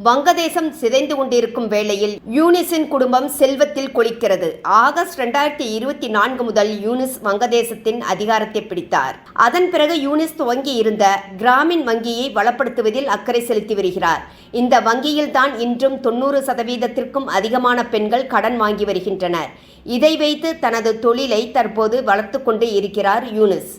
வங்கதேசம் சிதைந்து கொண்டிருக்கும் வேளையில் யூனிஸின் குடும்பம் செல்வத்தில் கொளிக்கிறது. ஆகஸ்ட் 2024 முதல் யூனிஸ் வங்கதேசத்தின் அதிகாரத்தை பிடித்தார். அதன் பிறகு யூனிஸ் துவங்கி இருந்த கிராமின் வங்கியை வளப்படுத்துவதில் அக்கறை செலுத்தி வருகிறார். இந்த வங்கியில்தான் இன்றும் 90% அதிகமான பெண்கள் கடன் வாங்கி வருகின்றனர். இதை வைத்து தனது தொழிலை தற்போது வளர்த்து கொண்டு இருக்கிறார் யூனிஸ்.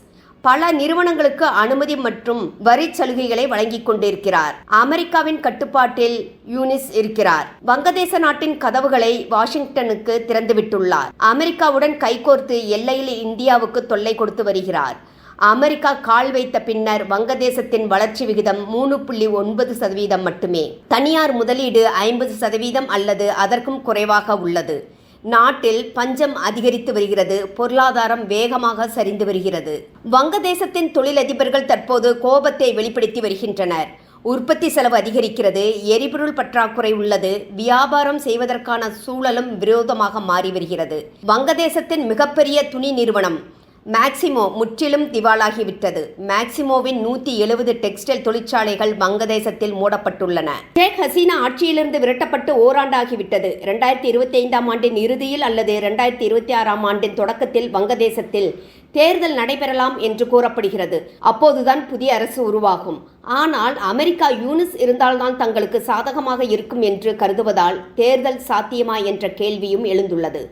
பல நிறுவனங்களுக்கு அனுமதி மற்றும் வரி சலுகைகளை வழங்கிக் கொண்டிருக்கிறார். அமெரிக்காவின் கட்டுப்பாட்டில் யூனிஸ் இருக்கிறார். வங்கதேச நாட்டின் கதவுகளை வாஷிங்டனுக்கு திறந்துவிட்டுள்ளார். அமெரிக்காவுடன் கைகோர்த்து எல்லையில் இந்தியாவுக்கு தொல்லை கொடுத்து வருகிறார். அமெரிக்கா கால் வைத்த பின்னர் வங்கதேசத்தின் வளர்ச்சி விகிதம் 3.9% மட்டுமே. தனியார் முதலீடு 50% அல்லது அதற்கும் குறைவாக உள்ளது. நாட்டில் பஞ்சம் அதிகரித்து வருகிறது. பொருளாதாரம் வேகமாக சரிந்து வருகிறது. வங்கதேசத்தின் தொழிலதிபர்கள் தற்போது கோபத்தை வெளிப்படுத்தி வருகின்றனர். உற்பத்தி செலவு அதிகரிக்கிறது. எரிபொருள் பற்றாக்குறை உள்ளது. வியாபாரம் செய்வதற்கான சூழலும் விரோதமாக மாறி வருகிறது. வங்கதேசத்தின் மிகப்பெரிய துணி நிறுவனம் மேக்சிமோ முற்றிலும் திவாலாகிவிட்டது. மேக்சிமோவின் 170 டெக்ஸ்டைல் தொழிற்சாலைகள் வங்கதேசத்தில் மூடப்பட்டுள்ளன. ஷேக் ஹசீனா ஆட்சியிலிருந்து விரட்டப்பட்டு ஓராண்டாகிவிட்டது. 2025ஆம் ஆண்டின் இறுதியில் அல்லது 2026ஆம் ஆண்டின் தொடக்கத்தில் வங்கதேசத்தில் தேர்தல் நடைபெறலாம் என்று கூறப்படுகிறது. அப்போதுதான் புதிய அரசு உருவாகும். ஆனால் அமெரிக்கா யூனிஸ் இருந்தால்தான் தங்களுக்கு சாதகமாக இருக்கும் என்று கருதுவதால் தேர்தல் சாத்தியமா என்ற கேள்வியும் எழுந்துள்ளது.